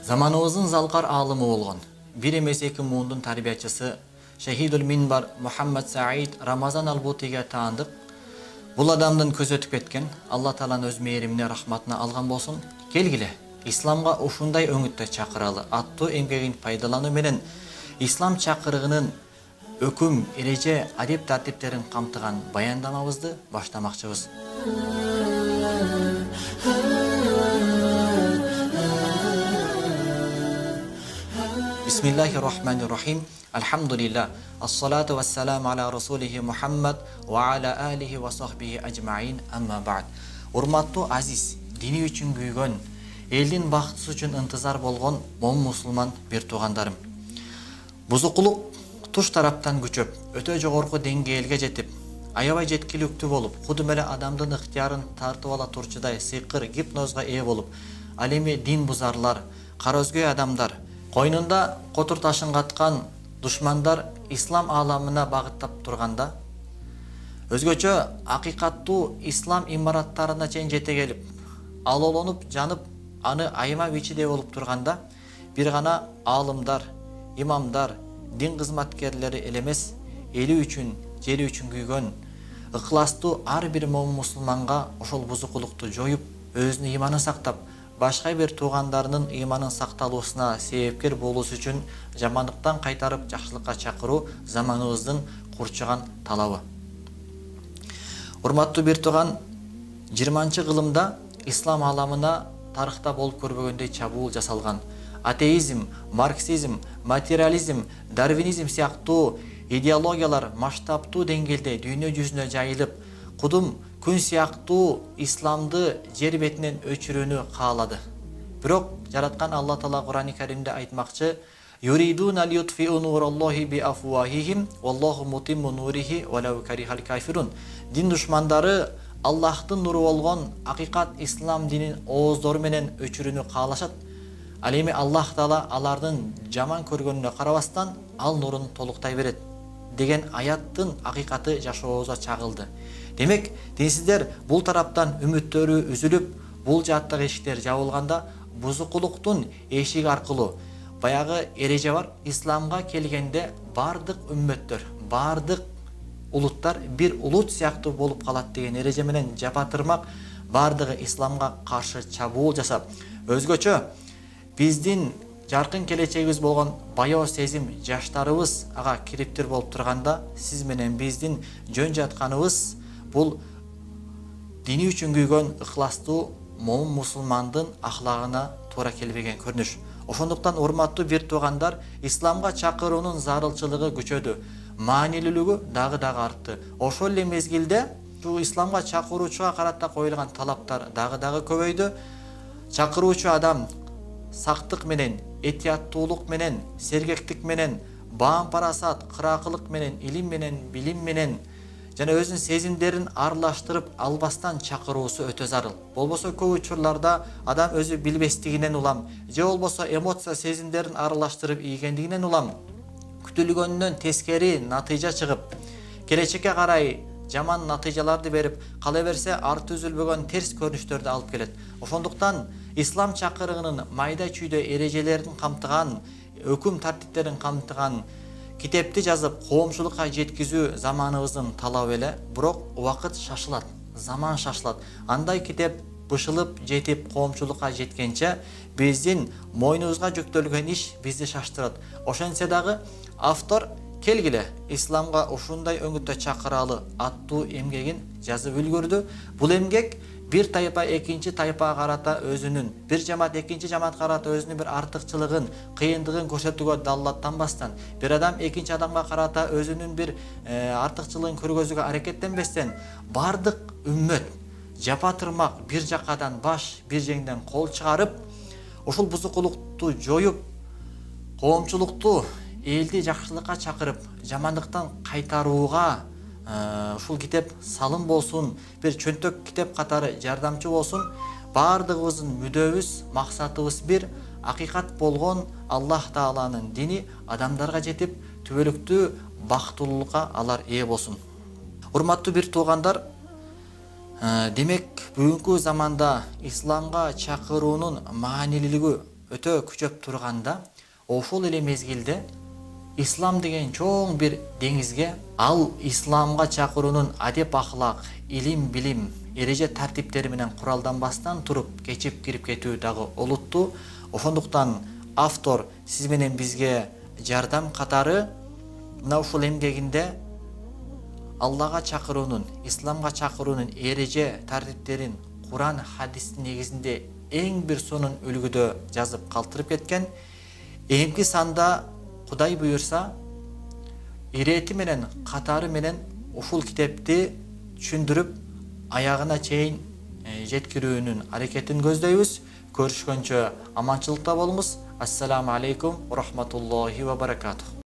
Zamanımızın залкар алымы болгон бир эмес эки муундун тарбиячысы Шахидул Минбар Мухаммад Саид Рамазан Албутиге таандык. Бул адамдын көзү өтүп кеткен. Алла Тааланын өз мээримине, рахматына алган болсун. Келгиле, исламга ушундай өңүттө чакыралы аттуу эмгегин пайдалануу менен ислам чакырыгынын өкүм, эреже, адеп тартиптерин камтыган баяндамабызды баштамакчыбыз. Бисмиллахир-рахманир-рахим. Алхамдулилlah. Ассалату вассаламу аля расулихи Мухаммад ва аля алихи ва сахбихи аджмаин. Амма ба'д. Урматтуу азиз, дини үчүн күйгөн, элдин бактысы үчүн ынтызар болгон момун мусулман бир туугандарым. Бузукулук туш тараптан күчөп, өтө жогорку деңгээлге жетип, аябай жеткиликтүү болуп, кудум эле адамдын ыктыярын тартып ала турчудай сыйкыр гипнозго ээ болуп, ал эми дин бузарлар, кара өзгөй адамдар, койнунда котур ташын каткан душмандар ислам ааламына багыттап турганда, өзгөчө акыйкаттуу ислам имараттарына чейин жете келип, алоолонуп, жанып, аны айма бичиде болуп турганда, бир гана аалымдар, имамдар, дин кызматкерлери эле эмес, эли үчүн, жери үчүн күйгөн, ыкластуу ар бир момун мусулманга ошол бузукулукту жоюп, өзүнүн иманын сактап, башка бир туугандарынын иманын сакталуусуна себепкер болуусу үчүн жамандыктан кайтарып жакшылыкка чакыруу заманыбыздын курчуган талабы. Урматтуу бир тууган, 20-кылымда ислам ааламына тарыхта болуп көрбөгөндөй чабуул жасалган. Атеизм, марксизм, материализм, дарвинизм сыяктуу идеологиялар масштабтуу деңгээлде дүйнө жүзүнө жайылып, кудум күн сыяктуу исламды жер бетинен өчүрүүнү каалады. Бирок жараткан Алла Таала Кур'ан-ы Каримде айтмакчы: "Юридуна лиютфиу нураллахи биафуахихим, валлаху мутимму нурихи валау карихал кафирун." Дин душмандары Аллахтын нуру болгон акыйкат ислам динин ооздору менен өчүрүүнү каалашат. Ал эми Аллах Таала алардын жаман көргөнүнө карабастан ал нурун толуктай берет деген аяттын акыйкаты жашообузга чагылды. Демек, динсиздер бул тараптан үмүттөрү үзүлүп, бул жааттагы эшиктер жабылганда, бузукулуктун эшиги аркылуу баягы эреже бар. Исламга келгенде бардык үммөттөр, бардык улуттар бир улут сыяктуу болуп калат деген эреже менен жапатырмак бардыгы исламга каршы чабуул жасап, өзгөчө биздин жаркын келечегибиз болгон баяу сезим жаштарыбыз ага кириптир болуп турганда, сиз менен биздин жөн жатканыбыз бул дини үчүн күйгөн ыкластуу момун мусулмандын ахлагына туура келбеген көрүнүш. Ошондуктан урматтуу бир туугандар, исламга чакыруунун зарылчылыгы күчөдү, маанилүүлүгү дагы артты. Ошол эле мезгилде бул исламга чакыруучуга карата коюлган талаптар дагы көбөйдү. Чакыруучу адам сактык менен, этияттуулук менен, сергектик менен, баам парасат, кыраакылык менен, илим менен, билим менен жана өзүнүн сезимдерин аралаштырып албастан чакыруусу өтө зарыл. Болбосо көп учурларда адам өзү билбестигинен улам, же болбосо эмоция сезимдерин аралаштырып ийгендигинен улам, күтүлгөндөн тескери натыйжа чыгып, келечекке карай жаман натыйжаларды берип, кала берсе арты үзүлбөгөн терс көрүнүштөрдү алып келет. Ошондуктан ислам чакырыгынын майда чүйдө эрежелерин камтыган, өкүм тартиптерин камтыган китепти жазып, коомчулукка жеткизүү заманыбыздын талабы эле. Бирок убакыт шашылат, заман шашылат. Андай китеп бышылып жетип коомчулукка жеткенче биздин мойнубузга жүктөлгөн иш бизди шаштырат. Ошентсе дагы автор келгиле исламга ушундай өңүттө чакыралы аттуу эмгегин жазып үлгүрдү. Бул эмгек бир тайпа экинчи тайпага карата өзүнүн, бир жамаат экинчи жамаатка карата өзүнүн бир артыкчылыгын, кыйындыгын көрсөтүүгө даллаттанбастан, бир адам экинчи адамга карата өзүнүн бир артыкчылыгын көргөзүүгө аракеттенбестен, бардык үммөт жапатырмак бир жакадан баш, бир жеңден кол чыгарып, ошол бузукулукту жоюп, коомчулукту элди жакшылыкка чакырып, жамандыктан кайтарууга ушул китеп салым болсун, бир чөнтөк китеп катары жардамчы болсун. Бардыгыбыздын мүдөбүз, максатыбыз бир, акыйкат болгон Аллах Тааланын дини адамдарга жетип, түбөлүктүү бактылуулукка алар ээ болсун. Урматтуу бир туугандар, демек бүгүнкү заманда исламга чакыруунун маанилүүлүгү өтө күчөп турганда, ошол эле мезгилде ислам деген чоң бир деңизге, ал исламга чакыруунун адеп ахлак, илим билим, эреже тартиптери менен куралданбастан туруп кечип кирип кетүү дагы олуттуу. Ошондуктан автор сиз менен бизге жардам катары мына ушул эмгегинде Аллага чакыруунун, исламга чакыруунун эреже тартиптерин Куран хадистин негизинде эң бир сонун үлгүдө жазып калтырып кеткен. Эмки санда Кудай буюрса, ирети менен катары менен ушул китепти түшүндүрүп, аягына чейин жеткирүүнүн аракетин көздөйбүз. Көрүшкөнчө аманчылыкта болуңуз. Ассаламу алейкум ва рахматуллахи ва баракатух.